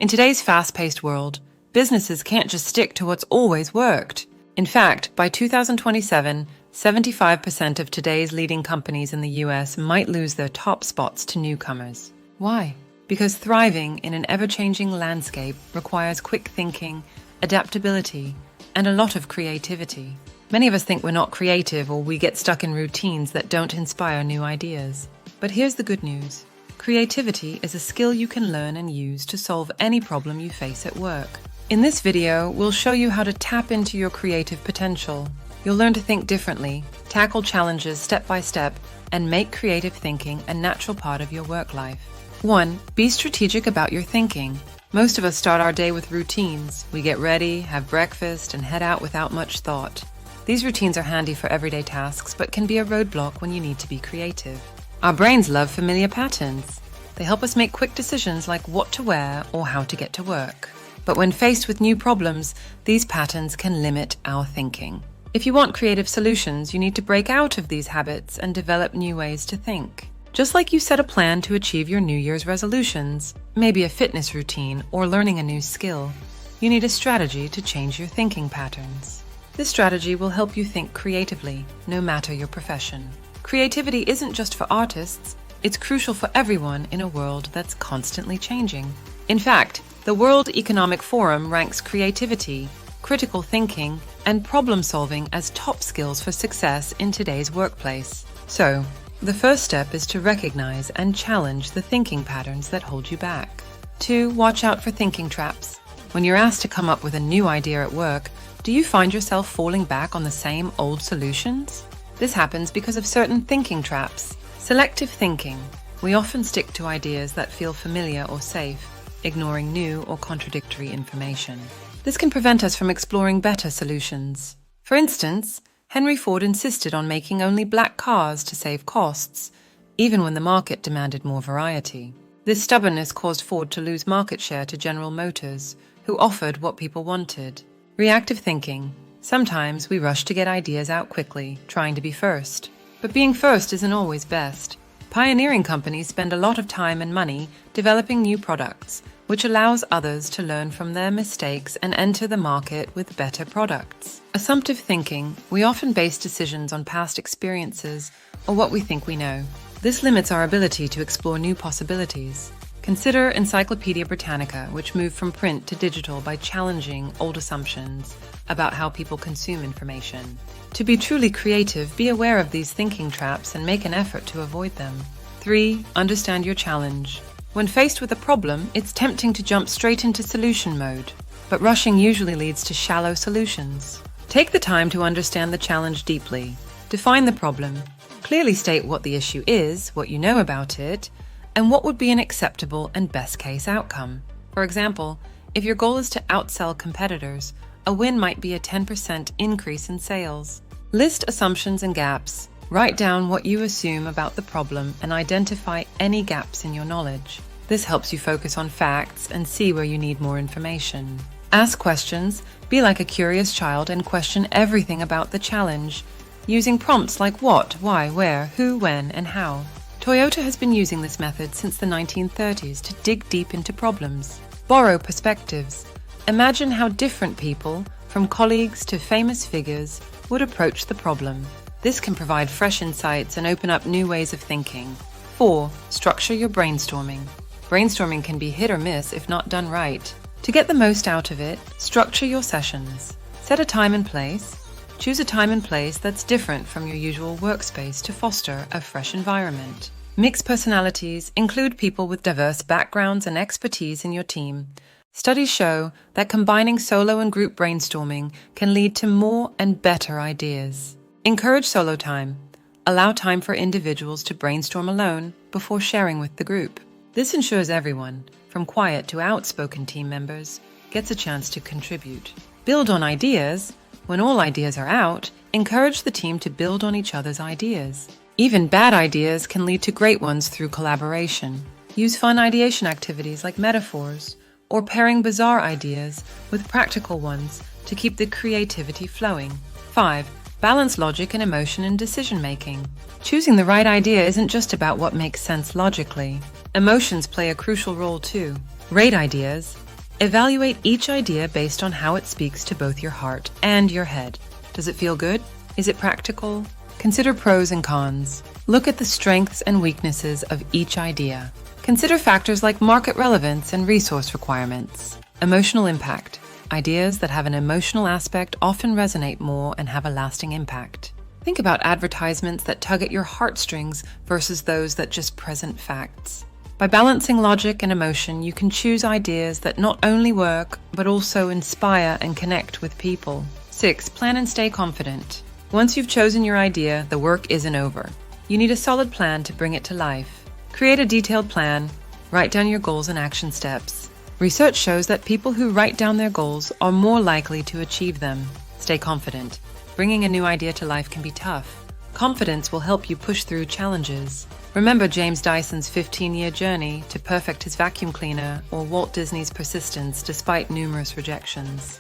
In today's fast-paced world, businesses can't just stick to what's always worked. In fact, by 2027, 75% of today's leading companies in the US might lose their top spots to newcomers. Why? Because thriving in an ever-changing landscape requires quick thinking, adaptability, and a lot of creativity. Many of us think we're not creative or we get stuck in routines that don't inspire new ideas. But here's the good news. Creativity is a skill you can learn and use to solve any problem you face at work. In this video, we'll show you how to tap into your creative potential. You'll learn to think differently, tackle challenges step by step, and make creative thinking a natural part of your work life. 1. Be strategic about your thinking. Most of us start our day with routines. We get ready, have breakfast, and head out without much thought. These routines are handy for everyday tasks, but can be a roadblock when you need to be creative. Our brains love familiar patterns. They help us make quick decisions like what to wear or how to get to work. But when faced with new problems, these patterns can limit our thinking. If you want creative solutions, you need to break out of these habits and develop new ways to think. Just like you set a plan to achieve your New Year's resolutions, maybe a fitness routine or learning a new skill, you need a strategy to change your thinking patterns. This strategy will help you think creatively, no matter your profession. Creativity isn't just for artists, it's crucial for everyone in a world that's constantly changing. In fact, the World Economic Forum ranks creativity, critical thinking, and problem-solving as top skills for success in today's workplace. So, the first step is to recognize and challenge the thinking patterns that hold you back. 2. Watch out for thinking traps. When you're asked to come up with a new idea at work, do you find yourself falling back on the same old solutions? This happens because of certain thinking traps. Selective thinking. We often stick to ideas that feel familiar or safe, ignoring new or contradictory information. This can prevent us from exploring better solutions. For instance, Henry Ford insisted on making only black cars to save costs, even when the market demanded more variety. This stubbornness caused Ford to lose market share to General Motors, who offered what people wanted. Reactive thinking. Sometimes we rush to get ideas out quickly, trying to be first. But being first isn't always best. Pioneering companies spend a lot of time and money developing new products, which allows others to learn from their mistakes and enter the market with better products. Assumptive thinking. We often base decisions on past experiences or what we think we know. This limits our ability to explore new possibilities. Consider Encyclopedia Britannica, which moved from print to digital by challenging old assumptions about how people consume information. To be truly creative, be aware of these thinking traps and make an effort to avoid them. 3. Understand your challenge. When faced with a problem, it's tempting to jump straight into solution mode, but rushing usually leads to shallow solutions. Take the time to understand the challenge deeply. Define the problem. Clearly state what the issue is, what you know about it, and what would be an acceptable and best-case outcome. For example, if your goal is to outsell competitors, a win might be a 10% increase in sales. List assumptions and gaps. Write down what you assume about the problem and identify any gaps in your knowledge. This helps you focus on facts and see where you need more information. Ask questions. Be like a curious child and question everything about the challenge, using prompts like what, why, where, who, when, and how. Toyota has been using this method since the 1930s to dig deep into problems. Borrow perspectives. Imagine how different people, from colleagues to famous figures, would approach the problem. This can provide fresh insights and open up new ways of thinking. 4. Structure your brainstorming. Brainstorming can be hit or miss if not done right. To get the most out of it, structure your sessions. Set a time and place. Choose a time and place that's different from your usual workspace to foster a fresh environment. Mix personalities. Include people with diverse backgrounds and expertise in your team. Studies show that combining solo and group brainstorming can lead to more and better ideas. Encourage solo time. Allow time for individuals to brainstorm alone before sharing with the group. This ensures everyone, from quiet to outspoken team members, gets a chance to contribute. Build on ideas. When all ideas are out, encourage the team to build on each other's ideas. Even bad ideas can lead to great ones through collaboration. Use fun ideation activities like metaphors, or pairing bizarre ideas with practical ones to keep the creativity flowing. 5. Balance logic and emotion in decision-making. Choosing the right idea isn't just about what makes sense logically. Emotions play a crucial role too. Rate ideas. Evaluate each idea based on how it speaks to both your heart and your head. Does it feel good? Is it practical? Consider pros and cons. Look at the strengths and weaknesses of each idea. Consider factors like market relevance and resource requirements. Emotional impact. Ideas that have an emotional aspect often resonate more and have a lasting impact. Think about advertisements that tug at your heartstrings versus those that just present facts. By balancing logic and emotion, you can choose ideas that not only work, but also inspire and connect with people. 6. Plan and stay confident. Once you've chosen your idea, the work isn't over. You need a solid plan to bring it to life. Create a detailed plan. Write down your goals and action steps. Research shows that people who write down their goals are more likely to achieve them. Stay confident. Bringing a new idea to life can be tough. Confidence will help you push through challenges. Remember James Dyson's 15-year journey to perfect his vacuum cleaner, or Walt Disney's persistence despite numerous rejections.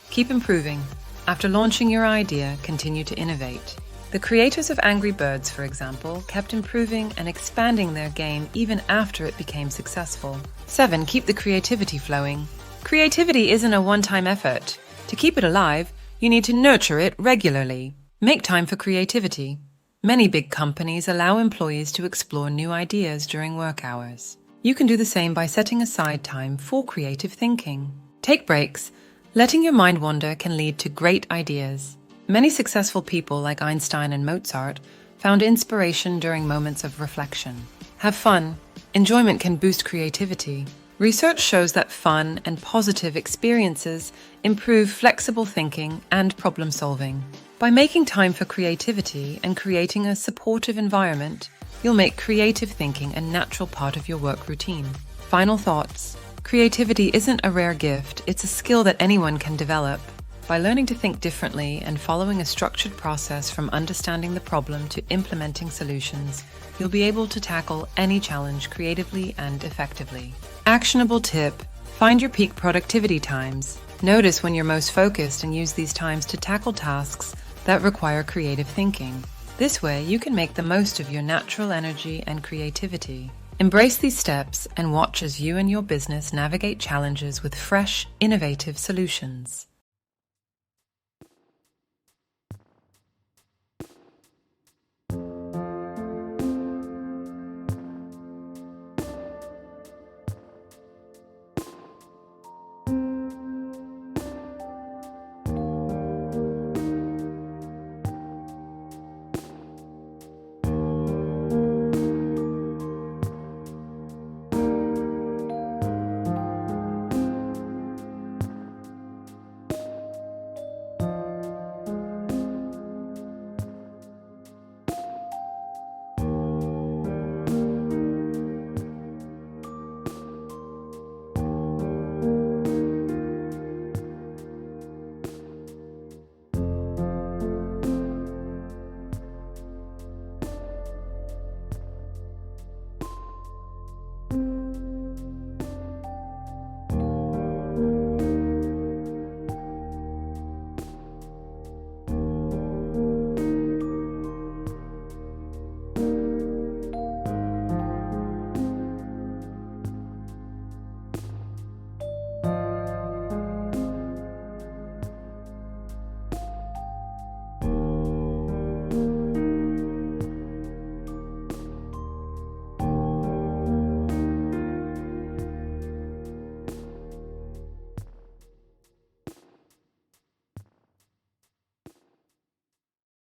Keep improving. After launching your idea, continue to innovate. The creators of Angry Birds, for example, kept improving and expanding their game even after it became successful. 7. Keep the creativity flowing. Creativity isn't a one-time effort. To keep it alive, you need to nurture it regularly. Make time for creativity. Many big companies allow employees to explore new ideas during work hours. You can do the same by setting aside time for creative thinking. Take breaks. Letting your mind wander can lead to great ideas. Many successful people like Einstein and Mozart found inspiration during moments of reflection. Have fun. Enjoyment can boost creativity. Research shows that fun and positive experiences improve flexible thinking and problem solving. By making time for creativity and creating a supportive environment, you'll make creative thinking a natural part of your work routine. Final thoughts. Creativity isn't a rare gift, it's a skill that anyone can develop. By learning to think differently and following a structured process from understanding the problem to implementing solutions, you'll be able to tackle any challenge creatively and effectively. Actionable tip: find your peak productivity times. Notice when you're most focused and use these times to tackle tasks that require creative thinking. This way, you can make the most of your natural energy and creativity. Embrace these steps and watch as you and your business navigate challenges with fresh, innovative solutions.